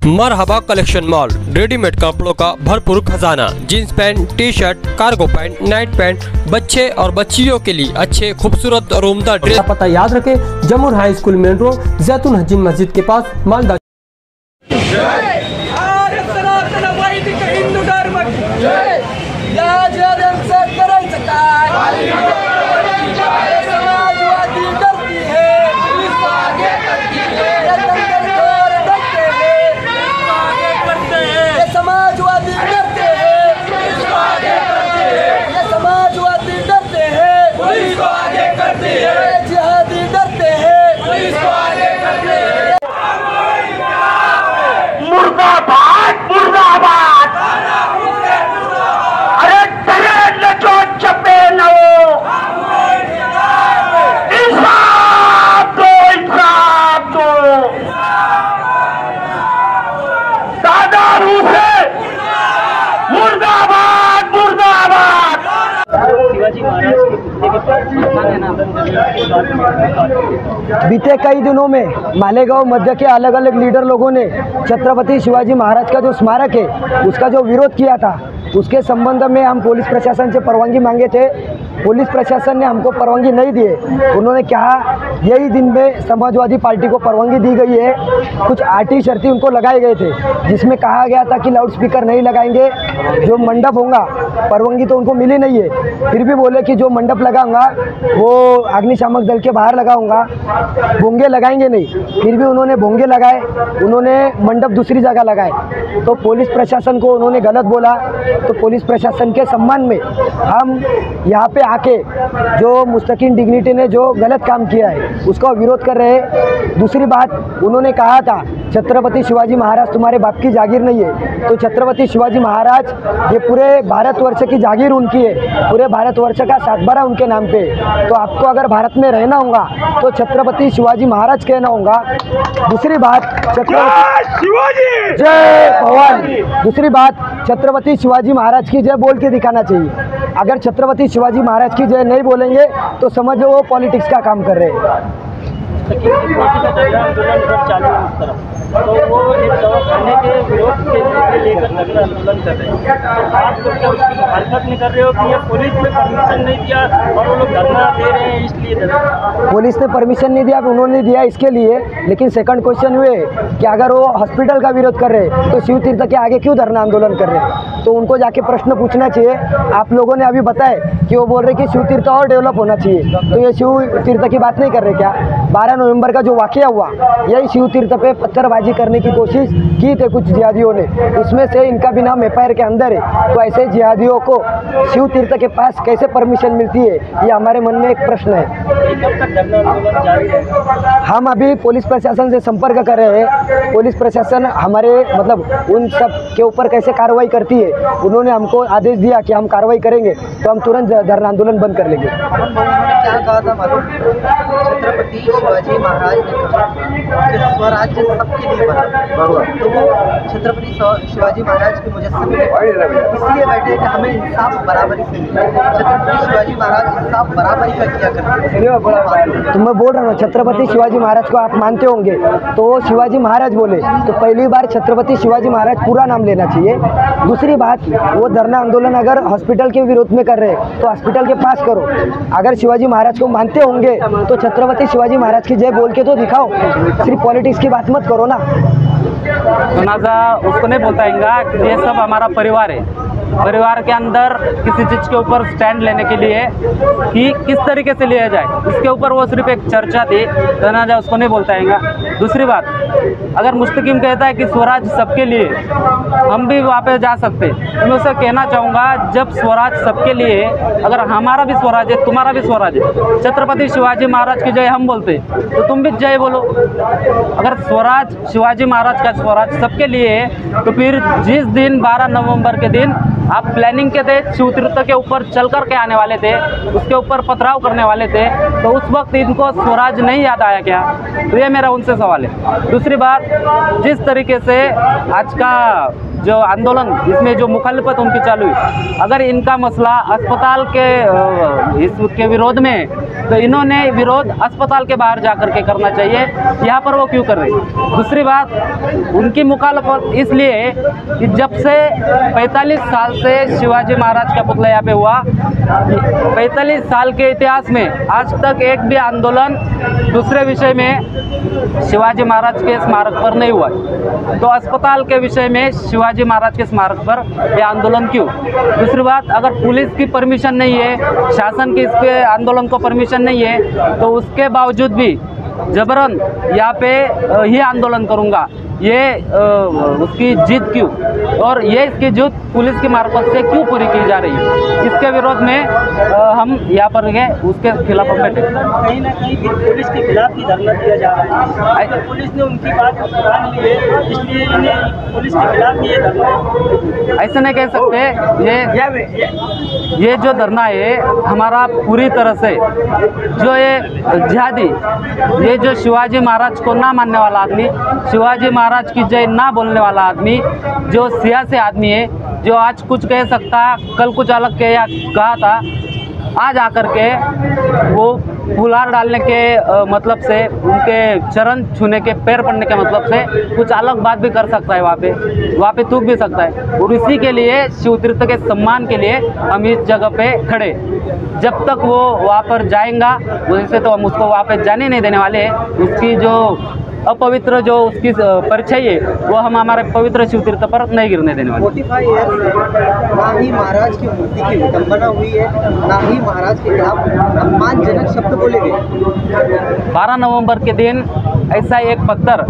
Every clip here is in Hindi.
मरहबा कलेक्शन मॉल, रेडीमेड कपड़ों का भरपूर खजाना। Jeans pant, T shirt, cargo pant, night pant, बच्चे और बच्चियों के लिए अच्छे खूबसूरत और उम्दा ड्रेस। पता याद रखें, जमुर हाई स्कूल मेन रोड, जैतून हजीन मस्जिद के पास, मालदा। बीते कई दिनों में मालेगांव मध्य के अलग अलग लीडर लोगों ने छत्रपति शिवाजी महाराज का जो स्मारक है उसका जो विरोध किया था, उसके संबंध में हम पुलिस प्रशासन से परवानगी मांगे थे। पुलिस प्रशासन ने हमको परवानगी नहीं दिए। उन्होंने कहा यही दिन में समाजवादी पार्टी को परवानगी दी गई है। कुछ आर्टी शर्ती उनको लगाए गए थे, जिसमें कहा गया था कि लाउड स्पीकर नहीं लगाएंगे, जो मंडप होगा परवानगी तो उनको मिली नहीं है। फिर भी बोले कि जो मंडप लगाऊंगा वो अग्निशामक दल के बाहर लगाऊंगा, भोंगे लगाएंगे नहीं। फिर भी उन्होंने भोंगे लगाए, उन्होंने मंडप दूसरी जगह लगाए। तो पुलिस प्रशासन को उन्होंने गलत बोला। तो पुलिस प्रशासन के सम्मान में हम यहाँ पे आके जो मुस्तकिन डिग्निटी ने जो गलत काम किया है उसका विरोध कर रहे हैं। दूसरी बात, उन्होंने कहा था छत्रपति शिवाजी महाराज तुम्हारे बाप की जागीर नहीं है। तो छत्रपति शिवाजी महाराज ये पूरे भारतवर्ष की जागीर उनकी है, पूरे भारतवर्ष का सातबारा उनके नाम पे। तो आपको अगर भारत में रहना होगा तो छत्रपति शिवाजी महाराज कहना होगा। दूसरी बात, छत्रपति शिवाजी जय भवानी। दूसरी बात, छत्रपति शिवाजी महाराज की जय बोल के दिखाना चाहिए। अगर छत्रपति शिवाजी महाराज की जय नहीं बोलेंगे तो समझो वो पॉलिटिक्स का काम कर रहे हैं। तो वो एक दवाखाने के विरोध के लेकर नगर आंदोलन कर रहे हैं। आप लोग क्या उसकी मुखालफत नहीं कर रहे हो कि ये पुलिस ने परमिशन नहीं दिया और वो लोग धरना दे रहे हैं इसलिए दे रहे हैं? पुलिस ने परमिशन नहीं दिया, उन्होंने दिया इसके लिए। लेकिन सेकंड क्वेश्चन हुए कि अगर वो हॉस्पिटल का विरोध कर रहे हैं तो शिव तीर्थ के आगे क्यों धरना आंदोलन कर रहे हैं? तो उनको जाके प्रश्न पूछना चाहिए। आप लोगों ने अभी बताया कि वो बोल रहे कि शिव तीर्थ और डेवलप होना चाहिए, तो ये शिव तीर्थ की बात नहीं कर रहे क्या? 12 नवंबर का जो वाकया हुआ, यही शिव तीर्थ पे पत्थरबाजी करने की कोशिश की थे कुछ जिहादियों ने, उसमें से इनका भी नाम एफआईआर के अंदर है। तो ऐसे जिहादियों को शिव तीर्थ के पास कैसे परमिशन मिलती है, ये हमारे मन में एक प्रश्न है। हम अभी पुलिस प्रशासन से संपर्क कर रहे हैं। पुलिस प्रशासन हमारे उन सब के ऊपर कैसे कार्रवाई करती है, उन्होंने हमको आदेश दिया कि हम कार्रवाई करेंगे तो हम तुरंत धरना आंदोलन बंद कर लेंगे। क्या कहा था मालूम? छत्रपति शिवाजी महाराज ने कहा कि स्वराज्य सबके लिए बना। तो वो छत्रपति शिवाजी महाराज के मुजस्सम इसलिए बैठे कि हमें इंसाफ बराबरी से मिले। छत्रपति शिवाजी महाराज इंसाफ बराबरी का किया करते हैं। तो मैं बोल रहा हूँ, छत्रपति शिवाजी महाराज को आप मानते होंगे, तो वो शिवाजी महाराज बोले तो पहली बार छत्रपति शिवाजी महाराज पूरा नाम लेना चाहिए। दूसरी बात, वो धरना आंदोलन अगर हॉस्पिटल के विरोध में कर रहे हैं तो हॉस्पिटल के पास करो। अगर शिवाजी महाराज को मानते होंगे तो छत्रपति शिवाजी महाराज की जय बोल के तो दिखाओ, सिर्फ पॉलिटिक्स की बात मत करो ना। जनाजा उसको नहीं बताएंगा कि ये सब हमारा परिवार है। परिवार के अंदर किसी चीज़ के ऊपर स्टैंड लेने के लिए कि किस तरीके से लिया जाए, इसके ऊपर वो सिर्फ एक चर्चा थी। जनाजा उसको नहीं बोलताएंगा। दूसरी बात, अगर मुस्तकिम कहता है कि स्वराज सबके लिए, हम भी वहाँ पे जा सकते। मैं उसे कहना चाहूँगा, जब स्वराज सबके लिए, अगर हमारा भी स्वराज है, तुम्हारा भी स्वराज है, छत्रपति शिवाजी महाराज की जय हम बोलते तो तुम भी जय बोलो। अगर स्वराज शिवाजी महाराज का स्वराज सबके लिए है तो फिर जिस दिन 12 नवंबर के दिन आप प्लानिंग के तहत शिव तीर्थ के ऊपर चल कर के आने वाले थे, उसके ऊपर पथराव करने वाले थे, तो उस वक्त इनको स्वराज नहीं याद आया क्या? तो ये मेरा उनसे सवाल है। दूसरी बात, जिस तरीके से आज का जो आंदोलन, इसमें जो मुखालिफत उनकी चालू है, अगर इनका मसला अस्पताल के इसके विरोध में है तो इन्होंने विरोध अस्पताल के बाहर जाकर के करना चाहिए, यहाँ पर वो क्यों कर रहे हैं। दूसरी बात, उनकी मुखालिफत इसलिए है कि जब से 45 साल से शिवाजी महाराज का पुतला यहाँ पे हुआ, 45 साल के इतिहास में आज तक एक भी आंदोलन दूसरे विषय में शिवाजी महाराज के स्मारक पर नहीं हुआ। तो अस्पताल के विषय में शिवाजी महाराज के स्मारक पर यह आंदोलन क्यों। दूसरी बात, अगर पुलिस की परमिशन नहीं है, शासन की इसके आंदोलन को परमिशन नहीं है, तो उसके बावजूद भी जबरन यहाँ पे ही आंदोलन करूँगा, ये उसकी जिद क्यों, और ये इसकी जिद पुलिस की मार्फत से क्यों पूरी की जा रही है, इसके विरोध में हम यहाँ पर गए, उसके खिलाफ हम बैठे। कहीं ना कहीं पुलिस के खिलाफ ही धरना दिया जा रहा है, तो पुलिस ने उनकी बात मान ली है, इसलिए इन्हें पुलिस के खिलाफ ही ये धरना। ऐसे नहीं कह सकते, ये जो धरना है हमारा पूरी तरह से जो ये जिहादी, ये जो शिवाजी महाराज को ना मानने वाला आदमी, शिवाजी महाराज की जय ना बोलने वाला आदमी, जो सियासी आदमी है, जो आज कुछ कह सकता कल कुछ अलग कहा था, आज आकर के वो फुलार डालने के मतलब से, उनके चरण छूने के, पैर पड़ने के मतलब से कुछ अलग बात भी कर सकता है, वहाँ पे थूक भी सकता है। और इसी के लिए शिव तीर्थ के सम्मान के लिए हम इस जगह पे खड़े, जब तक वो वहाँ पर जाएगा वैसे तो हम उसको वहाँ पे जाने नहीं देने वाले हैं। उसकी जो अपवित्र जो उसकी परिचय है वो हम हमारे पवित्र शिव तीर्थ पर नहीं गिरने देने वाले। 45 ईयर से ना ही महाराज की मूर्ति की विडंबना हुई है, ना ही महाराज के खिलाफ अपमानजनक शब्द बोले गए। 12 नवंबर के दिन ऐसा एक पत्थर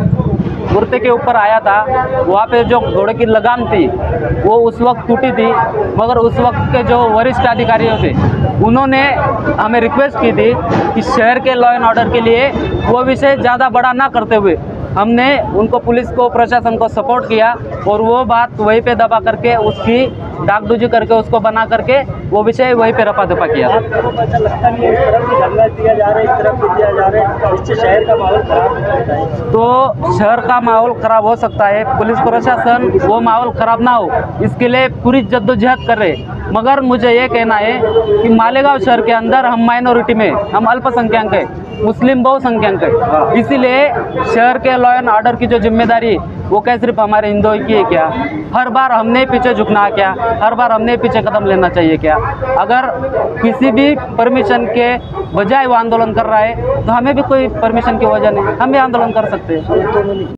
मूर्ति के ऊपर आया था, वहाँ पे जो घोड़े की लगाम थी वो उस वक्त टूटी थी, मगर उस वक्त के जो वरिष्ठ अधिकारी थे उन्होंने हमें रिक्वेस्ट की थी कि शहर के लॉ एंड ऑर्डर के लिए वो विषय ज़्यादा बड़ा ना करते हुए हमने उनको, पुलिस को, प्रशासन को सपोर्ट किया और वो बात वहीं पे दबा करके, उसकी डाकडूजी करके, उसको बना करके वो विषय वहीं पे रफा दफा किया। आपको पता लगता नहीं है, इस तरफ से धरना दिया जा रहा है, इस तरफ से दिया जा रहा है, इससे शहर का माहौल खराब हो सकता है। तो शहर का माहौल खराब हो सकता है, पुलिस प्रशासन वो माहौल खराब ना हो इसके लिए पूरी जद्दोजहद कर रहे। मगर मुझे ये कहना है कि मालेगांव शहर के अंदर हम माइनॉरिटी में, हम अल्पसंख्यक हैं, मुस्लिम बहुसंख्यक है, इसीलिए शहर के लॉ एंड ऑर्डर की जो जिम्मेदारी वो क्या सिर्फ हमारे हिंदुओं की है क्या? हर बार हमने पीछे झुकना क्या? हर बार हमने पीछे कदम लेना चाहिए क्या? अगर किसी भी परमिशन के बजाय वो आंदोलन कर रहा है तो हमें भी कोई परमिशन की वजह नहीं, हम भी आंदोलन कर सकते हैं।